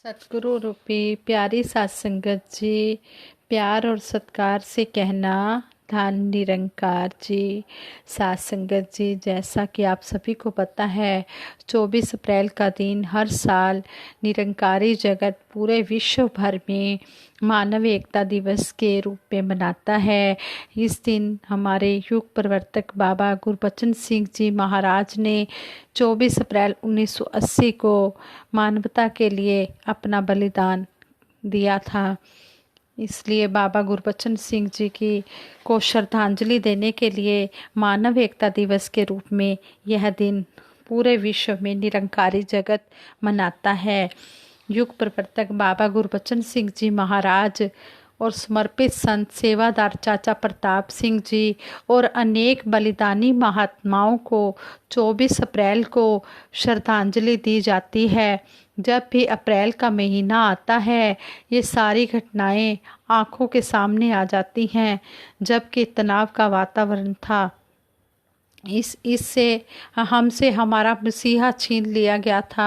सतगुरु रूपी प्यारी सात संगत जी, प्यार और सत्कार से कहना धन निरंकार जी। सात संगत जी, जैसा कि आप सभी को पता है 24 अप्रैल का दिन हर साल निरंकारी जगत पूरे विश्व भर में मानव एकता दिवस के रूप में मनाता है। इस दिन हमारे युग प्रवर्तक बाबा गुरबचन सिंह जी महाराज ने 24 अप्रैल 1980 को मानवता के लिए अपना बलिदान दिया था। इसलिए बाबा गुरबचन सिंह जी की को श्रद्धांजलि देने के लिए मानव एकता दिवस के रूप में यह दिन पूरे विश्व में निरंकारी जगत मनाता है। युग प्रवर्तक बाबा गुरबचन सिंह जी महाराज और समर्पित संत सेवादार चाचा प्रताप सिंह जी और अनेक बलिदानी महात्माओं को 24 अप्रैल को श्रद्धांजलि दी जाती है। जब भी अप्रैल का महीना आता है, ये सारी घटनाएं आंखों के सामने आ जाती हैं। जबकि तनाव का वातावरण था, इससे हमसे हमारा मसीहा छीन लिया गया था।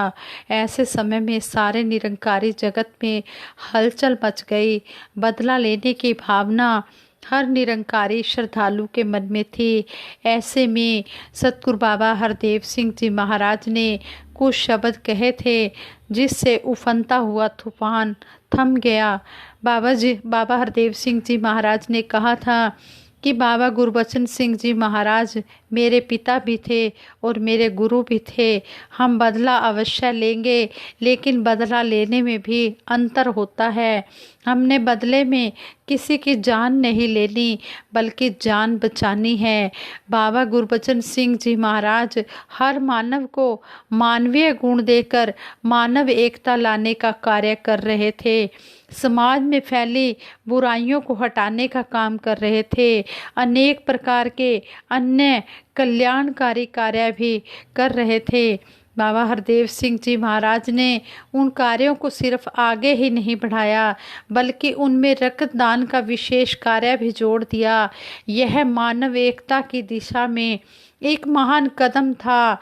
ऐसे समय में सारे निरंकारी जगत में हलचल मच गई। बदला लेने की भावना हर निरंकारी श्रद्धालु के मन में थी। ऐसे में सतगुरु बाबा हरदेव सिंह जी महाराज ने कुछ शब्द कहे थे, जिससे उफनता हुआ तूफान थम गया। बाबा हरदेव सिंह जी महाराज ने कहा था कि बाबा गुरबचन सिंह जी महाराज मेरे पिता भी थे और मेरे गुरु भी थे। हम बदला अवश्य लेंगे, लेकिन बदला लेने में भी अंतर होता है। हमने बदले में किसी की जान नहीं लेनी, बल्कि जान बचानी है। बाबा गुरबचन सिंह जी महाराज हर मानव को मानवीय गुण देकर मानव एकता लाने का कार्य कर रहे थे। समाज में फैली बुराइयों को हटाने का काम कर रहे थे। अनेक प्रकार के अन्य कल्याणकारी कार्य भी कर रहे थे। बाबा हरदेव सिंह जी महाराज ने उन कार्यों को सिर्फ आगे ही नहीं बढ़ाया, बल्कि उनमें रक्तदान का विशेष कार्य भी जोड़ दिया। यह मानव एकता की दिशा में एक महान कदम था।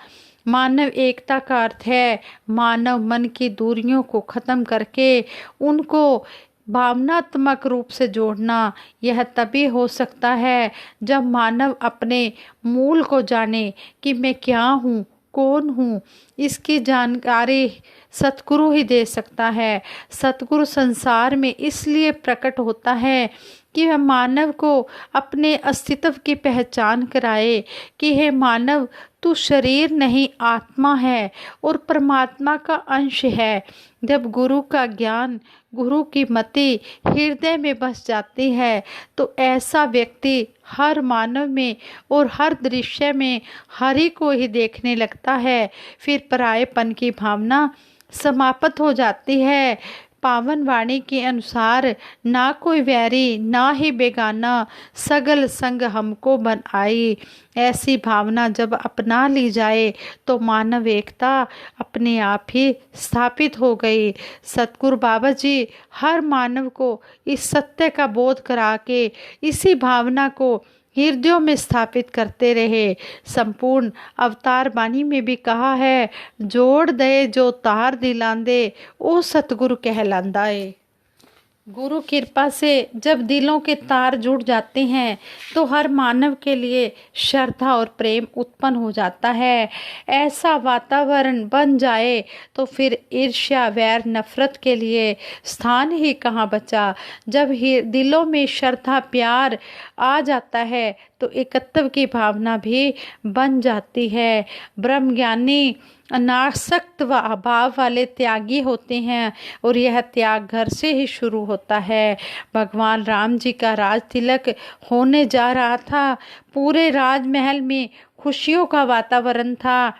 मानव एकता का अर्थ है मानव मन की दूरियों को खत्म करके उनको भावनात्मक रूप से जोड़ना। यह तभी हो सकता है जब मानव अपने मूल को जाने कि मैं क्या हूँ, कौन हूँ। इसकी जानकारी सतगुरु ही दे सकता है। सतगुरु संसार में इसलिए प्रकट होता है कि वह मानव को अपने अस्तित्व की पहचान कराए कि हे मानव, तू शरीर नहीं आत्मा है और परमात्मा का अंश है। जब गुरु का ज्ञान, गुरु की मति हृदय में बस जाती है, तो ऐसा व्यक्ति हर मानव में और हर दृश्य में हरि को ही देखने लगता है। फिर परायेपन की भावना समाप्त हो जाती है। पावन वाणी के अनुसार ना कोई वैरी ना ही बेगाना, सगल संग हमको बन आई। ऐसी भावना जब अपना ली जाए तो मानव एकता अपने आप ही स्थापित हो गई। सतगुरु बाबा जी हर मानव को इस सत्य का बोध करा के इसी भावना को हृदयों में स्थापित करते रहे। संपूर्ण अवतार बानी में भी कहा है, जोड़ दे जो तार दिलांदे ओ सतगुरु कहलांदाए। गुरु कृपा से जब दिलों के तार जुड़ जाते हैं तो हर मानव के लिए श्रद्धा और प्रेम उत्पन्न हो जाता है। ऐसा वातावरण बन जाए तो फिर ईर्ष्या, वैर, नफरत के लिए स्थान ही कहाँ बचा। जब ही दिलों में श्रद्धा, प्यार आ जाता है तो एकत्व की भावना भी बन जाती है। ब्रह्मज्ञानी अनासक्त व अभाव वाले त्यागी होते हैं और यह त्याग घर से ही शुरू होता है। भगवान राम जी का राज तिलक होने जा रहा था। पूरे राजमहल में खुशियों का वातावरण था।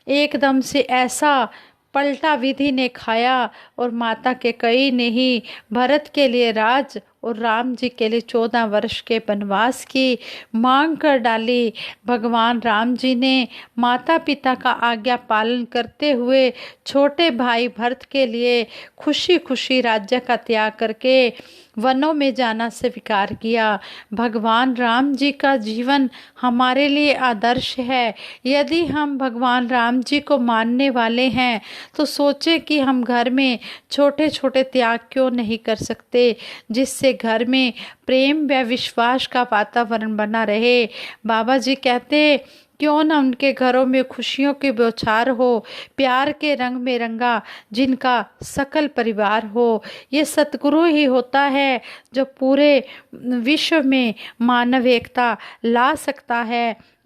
एकदम से ऐसा पलटा विधि ने खाया और माता कैकेयी ने ही भरत के लिए राज और राम जी के लिए 14 वर्ष के वनवास की मांग कर डाली। भगवान राम जी ने माता पिता का आज्ञा पालन करते हुए छोटे भाई भरत के लिए खुशी खुशी राज्य का त्याग करके वनों में जाना स्वीकार किया। भगवान राम जी का जीवन हमारे लिए आदर्श है। यदि हम भगवान राम जी को मानने वाले हैं तो सोचे कि हम घर में छोटे छोटे त्याग क्यों नहीं कर सकते, जिससे घर में प्रेम व विश्वास का वातावरण बना रहे। बाबा जी कहते, क्यों न उनके घरों में खुशियों की बौछार हो, प्यार के रंग में रंगा जिनका सकल परिवार हो। ये सतगुरु ही होता है जो पूरे विश्व में मानव एकता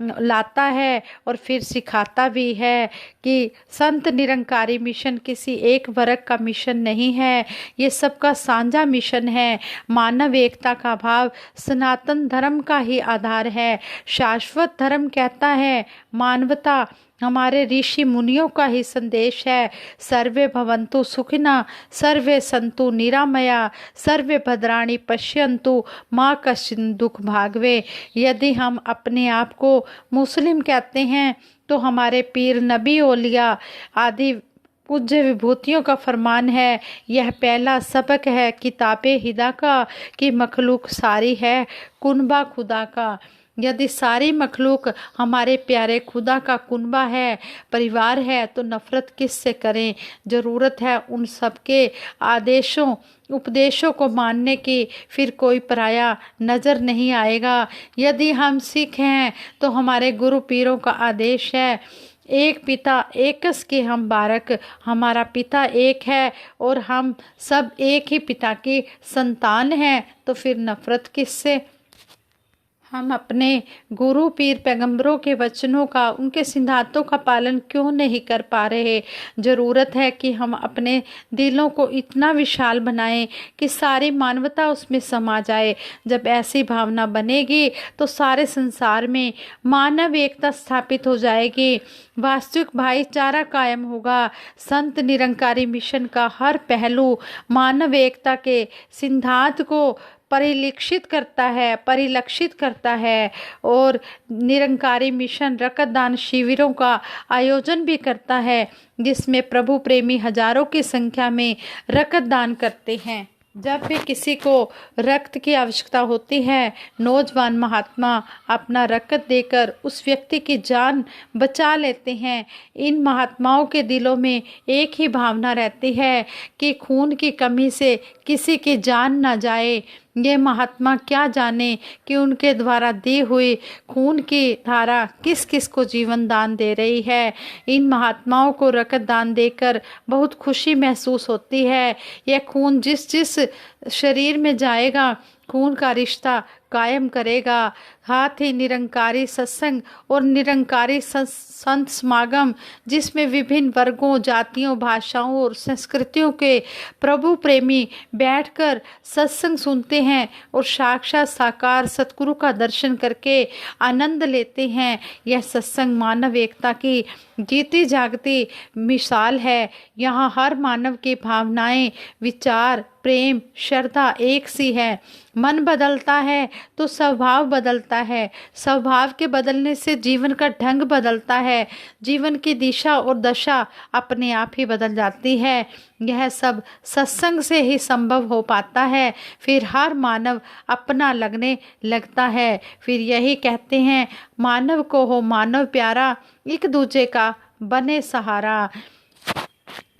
लाता है और फिर सिखाता भी है कि संत निरंकारी मिशन किसी एक वर्ग का मिशन नहीं है, ये सबका साझा मिशन है। मानव एकता का भाव सनातन धर्म का ही आधार है। शाश्वत धर्म कहता है मानवता हमारे ऋषि मुनियों का ही संदेश है। सर्वे भवन्तु सुखिना, सर्वे सन्तु निरामया, सर्वे भद्राणि पश्यन्तु, माँ कश्चित् दुख भागवे। यदि हम अपने आप को मुस्लिम कहते हैं तो हमारे पीर नबी औलिया आदि पूज्य विभूतियों का फरमान है, यह पहला सबक है किताबे हिदा का कि मखलूक सारी है कुनबा खुदा का। यदि सारी मखलूक हमारे प्यारे खुदा का कुनबा है, परिवार है, तो नफ़रत किस से करें। ज़रूरत है उन सबके आदेशों उपदेशों को मानने की, फिर कोई पराया नज़र नहीं आएगा। यदि हम सिख हैं तो हमारे गुरु पीरों का आदेश है, एक पिता एकस के हम बारक, हमारा पिता एक है और हम सब एक ही पिता की संतान हैं, तो फिर नफ़रत किससे। हम अपने गुरु पीर पैगंबरों के वचनों का, उनके सिद्धांतों का पालन क्यों नहीं कर पा रहे। ज़रूरत है कि हम अपने दिलों को इतना विशाल बनाएं कि सारी मानवता उसमें समा जाए। जब ऐसी भावना बनेगी तो सारे संसार में मानव एकता स्थापित हो जाएगी, वास्तविक भाईचारा कायम होगा। संत निरंकारी मिशन का हर पहलू मानव एकता के सिद्धांत को परिलक्षित करता है और निरंकारी मिशन रक्तदान शिविरों का आयोजन भी करता है, जिसमें प्रभु प्रेमी हजारों की संख्या में रक्तदान करते हैं। जब भी किसी को रक्त की आवश्यकता होती है, नौजवान महात्मा अपना रक्त देकर उस व्यक्ति की जान बचा लेते हैं। इन महात्माओं के दिलों में एक ही भावना रहती है कि खून की कमी से किसी की जान ना जाए। ये महात्मा क्या जाने कि उनके द्वारा दी हुई खून की धारा किस किस को जीवन दान दे रही है। इन महात्माओं को रक्त दान देकर बहुत खुशी महसूस होती है। यह खून जिस जिस शरीर में जाएगा खून का रिश्ता कायम करेगा। हाथ ही निरंकारी सत्संग और निरंकारी संत समागम, जिसमें विभिन्न वर्गों, जातियों, भाषाओं और संस्कृतियों के प्रभु प्रेमी बैठकर सत्संग सुनते हैं और साक्षात साकार सतगुरु का दर्शन करके आनंद लेते हैं। यह सत्संग मानव एकता की जीती जागती मिसाल है। यहाँ हर मानव की भावनाएं, विचार, प्रेम, श्रद्धा एक सी है। मन बदलता है तो स्वभाव बदलता है, स्वभाव के बदलने से जीवन का ढंग बदलता है, जीवन की दिशा और दशा अपने आप ही बदल जाती है। यह सब सत्संग से ही संभव हो पाता है। फिर हर मानव अपना लगने लगता है। फिर यही कहते हैं, मानव को हो मानव प्यारा, एक दूजे का बने सहारा।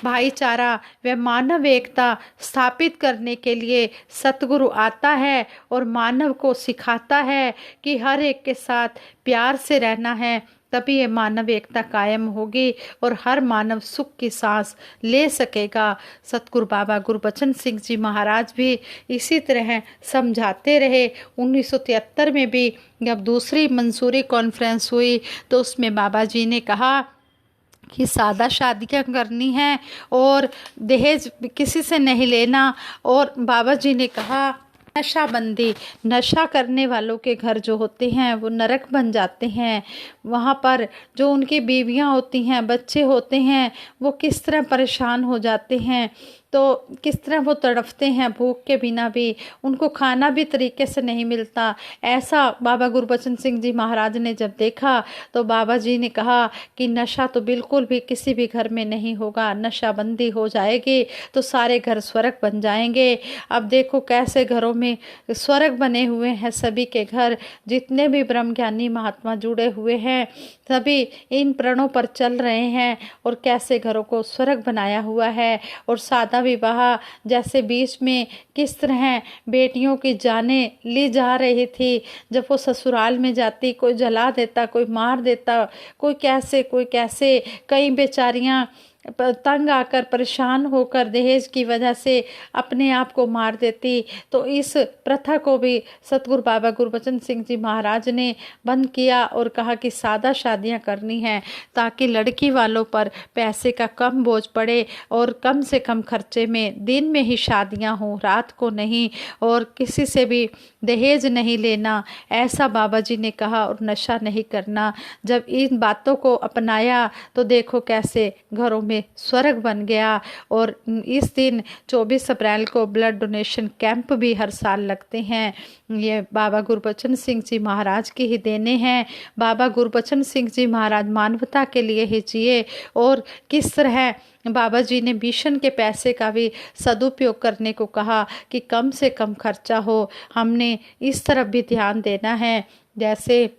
भाईचारा व मानव एकता स्थापित करने के लिए सतगुरु आता है और मानव को सिखाता है कि हर एक के साथ प्यार से रहना है, तभी ये मानव एकता कायम होगी और हर मानव सुख की सांस ले सकेगा। सतगुरु बाबा गुरबचन सिंह जी महाराज भी इसी तरह समझाते रहे। 1973 में भी जब दूसरी मंसूरी कॉन्फ्रेंस हुई तो उसमें बाबा जी ने कहा कि सादा शादियाँ करनी है और दहेज किसी से नहीं लेना। और बाबा जी ने कहा नशाबंदी, नशा करने वालों के घर जो होते हैं वो नरक बन जाते हैं। वहाँ पर जो उनकी बीवियाँ होती हैं, बच्चे होते हैं, वो किस तरह परेशान हो जाते हैं, तो किस तरह वो तड़फते हैं भूख के बिना भी, उनको खाना भी तरीके से नहीं मिलता। ऐसा बाबा गुरबचन सिंह जी महाराज ने जब देखा तो बाबा जी ने कहा कि नशा तो बिल्कुल भी किसी भी घर में नहीं होगा, नशाबंदी हो जाएगी तो सारे घर स्वर्ग बन जाएंगे। अब देखो कैसे घरों में स्वर्ग बने हुए हैं सभी के घर, जितने भी ब्रह्मज्ञानी महात्मा जुड़े हुए हैं सभी इन प्रणों पर चल रहे हैं और कैसे घरों को स्वर्ग बनाया हुआ है। और सादा विवाह जैसे बीच में किस तरह बेटियों की जानें ली जा रही थी, जब वो ससुराल में जाती कोई जला देता, कोई मार देता, कोई कैसे कई बेचारियां तंग आकर परेशान होकर दहेज की वजह से अपने आप को मार देती। तो इस प्रथा को भी सतगुरु बाबा गुरबचन सिंह जी महाराज ने बंद किया और कहा कि सादा शादियां करनी हैं ताकि लड़की वालों पर पैसे का कम बोझ पड़े और कम से कम खर्चे में दिन में ही शादियां हों, रात को नहीं, और किसी से भी दहेज नहीं लेना, ऐसा बाबा जी ने कहा। और नशा नहीं करना। जब इन बातों को अपनाया तो देखो कैसे घरों में स्वर्ग बन गया। और इस दिन 24 अप्रैल को ब्लड डोनेशन कैंप भी हर साल लगते हैं। ये बाबा गुरबचन सिंह जी महाराज की ही देने हैं। बाबा गुरबचन सिंह जी महाराज मानवता के लिए ही जिए और किस तरह बाबा जी ने मिशन के पैसे का भी सदुपयोग करने को कहा कि कम से कम खर्चा हो, हमने इस तरफ भी ध्यान देना है। जैसे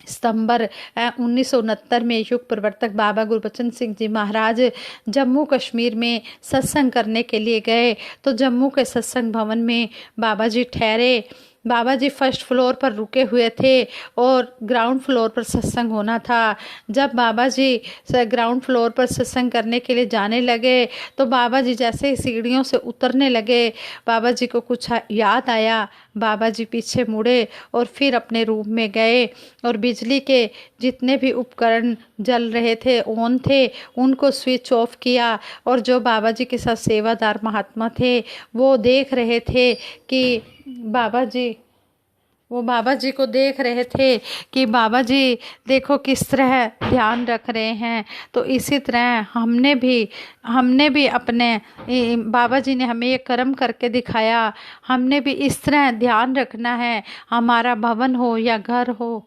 सितंबर 1969 में युग प्रवर्तक बाबा गुरबचन सिंह जी महाराज जम्मू कश्मीर में सत्संग करने के लिए गए, तो जम्मू के सत्संग भवन में बाबा जी ठहरे। बाबा जी फर्स्ट फ्लोर पर रुके हुए थे और ग्राउंड फ्लोर पर सत्संग होना था। जब बाबा जी ग्राउंड फ्लोर पर सत्संग करने के लिए जाने लगे तो बाबा जी जैसे ही सीढ़ियों से उतरने लगे, बाबा जी को कुछ याद आया। बाबा जी पीछे मुड़े और फिर अपने रूम में गए और बिजली के जितने भी उपकरण जल रहे थे, ऑन थे, उनको स्विच ऑफ किया। और जो बाबा जी के साथ सेवादार महात्मा थे वो देख रहे थे कि बाबा जी को देख रहे थे कि बाबा जी देखो किस तरह ध्यान रख रहे हैं। तो इसी तरह हमने भी अपने बाबा जी ने हमें ये कर्म करके दिखाया, हमने भी इस तरह ध्यान रखना है, हमारा भवन हो या घर हो।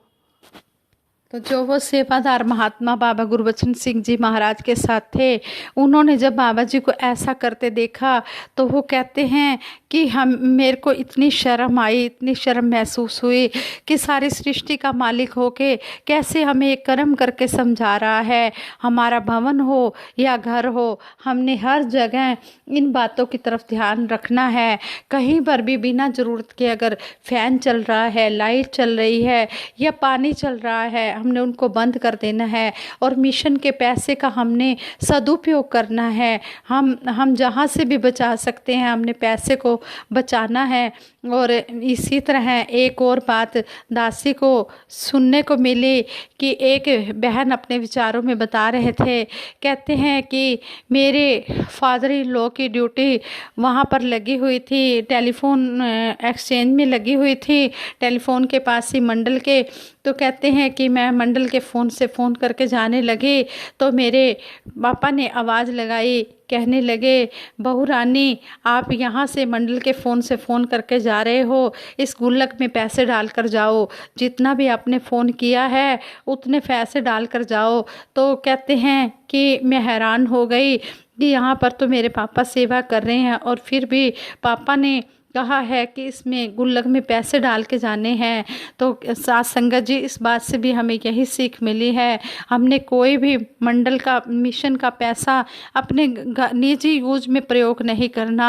तो जो वो सेवादार महात्मा बाबा गुरबचन सिंह जी महाराज के साथ थे, उन्होंने जब बाबा जी को ऐसा करते देखा तो वो कहते हैं कि मेरे को इतनी शर्म आई, इतनी शर्म महसूस हुई कि सारी सृष्टि का मालिक होके कैसे हमें एक कर्म करके समझा रहा है। हमारा भवन हो या घर हो, हमने हर जगह इन बातों की तरफ ध्यान रखना है। कहीं पर भी बिना ज़रूरत के अगर फैन चल रहा है, लाइट चल रही है या पानी चल रहा है, हमने उनको बंद कर देना है। और मिशन के पैसे का हमने सदुपयोग करना है। हम जहाँ से भी बचा सकते हैं हमने पैसे को बचाना है। और इसी तरह एक और बात दासी को सुनने को मिली कि एक बहन अपने विचारों में बता रहे थे, कहते हैं कि मेरे फादर इन लॉ की ड्यूटी वहाँ पर लगी हुई थी, टेलीफोन एक्सचेंज में लगी हुई थी, टेलीफोन के पास ही मंडल के। तो कहते हैं कि मैं मंडल के फ़ोन से फ़ोन करके जाने लगी तो मेरे पापा ने आवाज़ लगाई, कहने लगे, बहू रानी आप यहाँ से मंडल के फ़ोन से फ़ोन करके जा रहे हो, इस गुल्लक में पैसे डाल कर जाओ, जितना भी आपने फ़ोन किया है उतने पैसे डाल कर जाओ। तो कहते हैं कि मैं हैरान हो गई कि यहाँ पर तो मेरे पापा सेवा कर रहे हैं और फिर भी पापा ने कहा है कि इसमें गुल्लक में पैसे डाल के जाने हैं। तो साथ संगत जी इस बात से भी हमें यही सीख मिली है, हमने कोई भी मंडल का मिशन का पैसा अपने निजी यूज में प्रयोग नहीं करना।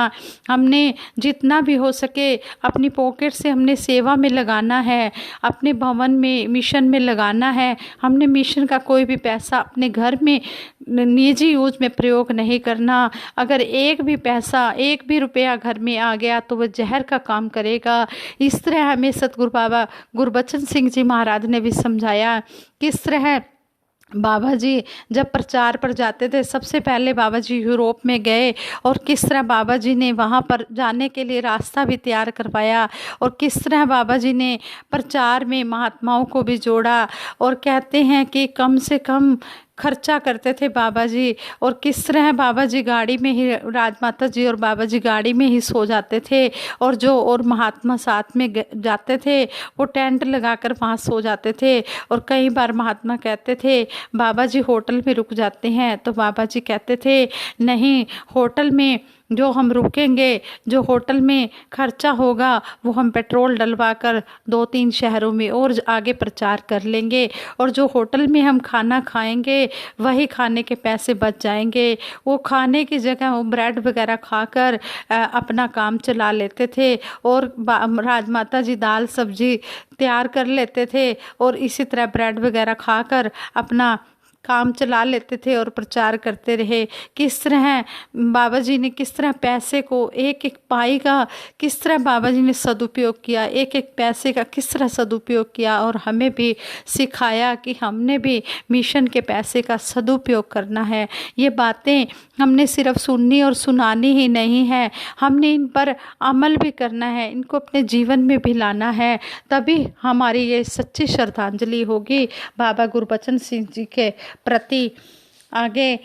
हमने जितना भी हो सके अपनी पॉकेट से हमने सेवा में लगाना है, अपने भवन में मिशन में लगाना है। हमने मिशन का कोई भी पैसा अपने घर में निजी यूज में प्रयोग नहीं करना। अगर एक भी पैसा, एक भी रुपया घर में आ गया तो वह जहर का काम करेगा। इस तरह हमें सतगुरु बाबा गुरबचन सिंह जी महाराज ने भी समझाया, किस तरह बाबा जी जब प्रचार पर जाते थे, सबसे पहले बाबा जी यूरोप में गए और किस तरह बाबा जी ने वहाँ पर जाने के लिए रास्ता भी तैयार करवाया और किस तरह बाबा जी ने प्रचार में महात्माओं को भी जोड़ा। और कहते हैं कि कम से कम खर्चा करते थे बाबा जी, और किस तरह बाबा जी गाड़ी में ही, राजमाता जी और बाबा जी गाड़ी में ही सो जाते थे, और जो और महात्मा साथ में जाते थे वो टेंट लगाकर वहाँ सो जाते थे। और कई बार महात्मा कहते थे बाबा जी होटल में रुक जाते हैं, तो बाबा जी कहते थे नहीं, होटल में जो हम रुकेंगे, जो होटल में खर्चा होगा वो हम पेट्रोल डलवा कर 2-3 शहरों में और आगे प्रचार कर लेंगे, और जो होटल में हम खाना खाएंगे वही खाने के पैसे बच जाएंगे। वो खाने की जगह वो ब्रेड वगैरह खाकर अपना काम चला लेते थे, और राजमाता जी दाल सब्जी तैयार कर लेते थे और इसी तरह ब्रेड वगैरह खाकर अपना काम चला लेते थे और प्रचार करते रहे। किस तरह बाबा जी ने किस तरह पैसे को, एक एक पाई का किस तरह बाबा जी ने सदुपयोग किया, एक एक पैसे का किस तरह सदुपयोग किया, और हमें भी सिखाया कि हमने भी मिशन के पैसे का सदुपयोग करना है। ये बातें हमने सिर्फ सुननी और सुनानी ही नहीं है, हमने इन पर अमल भी करना है, इनको अपने जीवन में भी लाना है, तभी हमारी ये सच्ची श्रद्धांजलि होगी बाबा गुरबचन सिंह जी के प्रति। आगे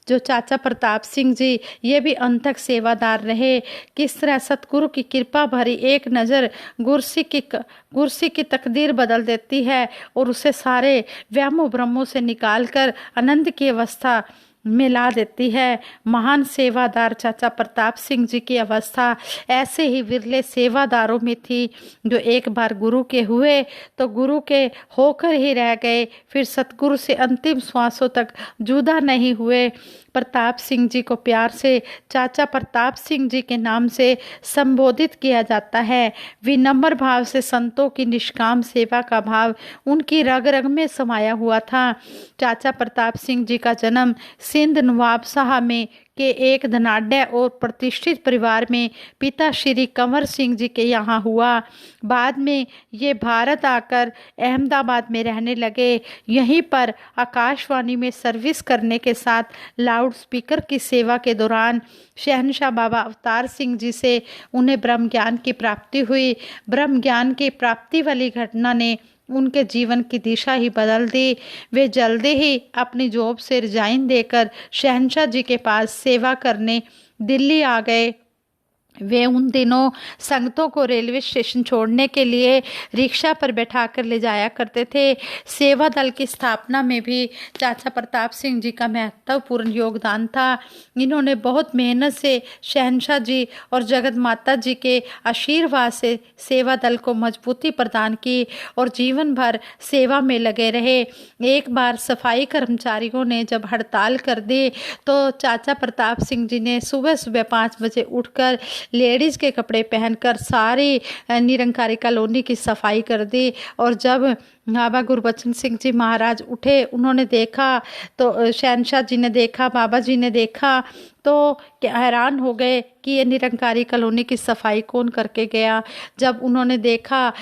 जो चाचा प्रताप सिंह जी, ये भी अंत तक सेवादार रहे। किस तरह सतगुरु की कृपा भरी एक नज़र गुरसी की तकदीर बदल देती है और उसे सारे वहमों भ्रमों से निकालकर आनंद की अवस्था मिला देती है। महान सेवादार चाचा प्रताप सिंह जी की अवस्था ऐसे ही विरले सेवादारों में थी, जो एक बार गुरु के हुए तो गुरु के होकर ही रह गए, फिर सतगुरु से अंतिम श्वासों तक जुदा नहीं हुए। प्रताप सिंह जी को प्यार से चाचा प्रताप सिंह जी के नाम से संबोधित किया जाता है। विनम्र भाव से संतों की निष्काम सेवा का भाव उनकी रग रग में समाया हुआ था। चाचा प्रताप सिंह जी का जन्म सिंध नवाबशाह में के एक धनाढ्य और प्रतिष्ठित परिवार में पिता श्री कंवर सिंह जी के यहाँ हुआ। बाद में ये भारत आकर अहमदाबाद में रहने लगे। यहीं पर आकाशवाणी में सर्विस करने के साथ लाउड स्पीकर की सेवा के दौरान शहनशाह बाबा अवतार सिंह जी से उन्हें ब्रह्म ज्ञान की प्राप्ति हुई। ब्रह्म ज्ञान की प्राप्ति वाली घटना ने उनके जीवन की दिशा ही बदल दी। वे जल्दी ही अपनी जॉब से रिजाइन देकर शहनशाह जी के पास सेवा करने दिल्ली आ गए। वे उन दिनों संगतों को रेलवे स्टेशन छोड़ने के लिए रिक्शा पर बैठाकर ले जाया करते थे। सेवा दल की स्थापना में भी चाचा प्रताप सिंह जी का महत्वपूर्ण योगदान था। इन्होंने बहुत मेहनत से शहनशाह जी और जगत माता जी के आशीर्वाद से सेवा दल को मजबूती प्रदान की और जीवन भर सेवा में लगे रहे। एक बार सफाई कर्मचारियों ने जब हड़ताल कर दी तो चाचा प्रताप सिंह जी ने सुबह सुबह 5 बजे उठकर लेडीज़ के कपड़े पहनकर सारी निरंकारी कॉलोनी की सफाई कर दी। और जब बाबा गुरबचन सिंह जी महाराज उठे, उन्होंने देखा तो शहनशाह जी ने देखा, बाबा जी ने देखा तो हैरान हो गए कि ये निरंकारी कॉलोनी की सफाई कौन करके गया। जब उन्होंने देखा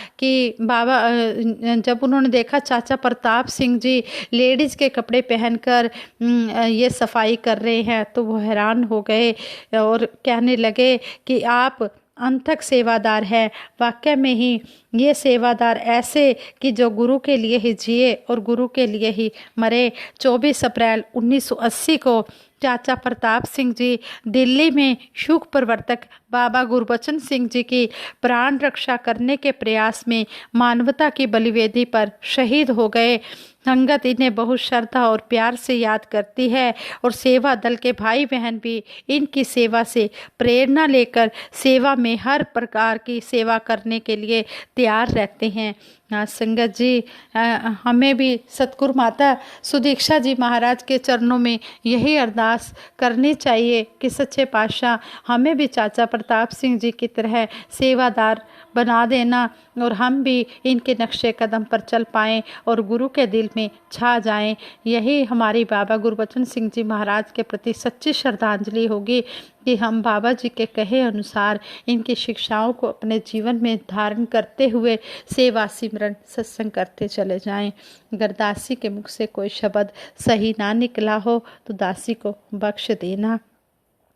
चाचा प्रताप सिंह जी लेडीज़ के कपड़े पहनकर ये सफाई कर रहे हैं तो वो हैरान हो गए और कहने लगे कि आप अनथक सेवादार है। वाकई में ही ये सेवादार ऐसे कि जो गुरु के लिए ही जिए और गुरु के लिए ही मरे। 24 अप्रैल 1980 को चाचा प्रताप सिंह जी दिल्ली में शुक प्रवर्तक बाबा गुरबचन सिंह जी की प्राण रक्षा करने के प्रयास में मानवता की बलिवेदी पर शहीद हो गए। संगत इन्हें बहुत श्रद्धा और प्यार से याद करती है और सेवा दल के भाई बहन भी इनकी सेवा से प्रेरणा लेकर सेवा में हर प्रकार की सेवा करने के लिए तैयार रहते हैं। संगत जी, हमें भी सतगुरु माता सुदीक्षा जी महाराज के चरणों में यही अरदास करनी चाहिए कि सच्चे पातशाह हमें भी चाचा प्रताप सिंह जी की तरह सेवादार बना देना और हम भी इनके नक्शे कदम पर चल पाएँ और गुरु के दिल में छा जाएं। यही हमारी बाबा गुरबचन सिंह जी महाराज के प्रति सच्ची श्रद्धांजलि होगी। कि हम बाबा जी के कहे अनुसार इनकी शिक्षाओं को अपने जीवन में धारण करते हुए सेवा सिमरन सत्संग करते चले जाएं। अगर दासी के मुख से कोई शब्द सही ना निकला हो तो दासी को बख्श देना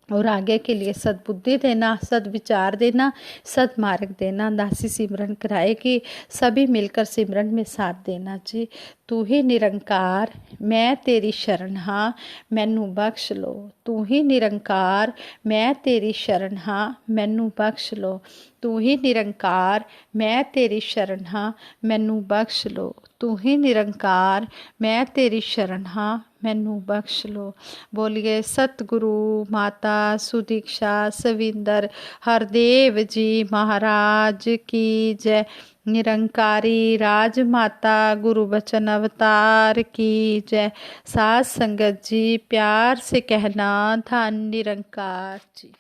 और आगे के लिए सद्बुद्धि देना, सद्विचार देना, सद्मार्ग देना। दासी सिमरन कराएगी, सभी मिलकर सिमरन में साथ देना जी। तू ही निरंकार मैं तेरी शरण हाँ मैनू बख्श लो। तू ही निरंकार मैं तेरी शरण हाँ मैनू बख्श लो। तू ही निरंकार मैं तेरी शरण हाँ मैनू बख्श लो। तू ही निरंकार मैं तेरी शरण हाँ मैनू बख्श लो। बोलिए सतगुरु माता सुदीक्षा सविंदर हरदेव जी महाराज की जय। निरंकारी राजमाता गुरु बचन अवतार की जय। साथ संगत जी प्यार से कहना धन निरंकार जी।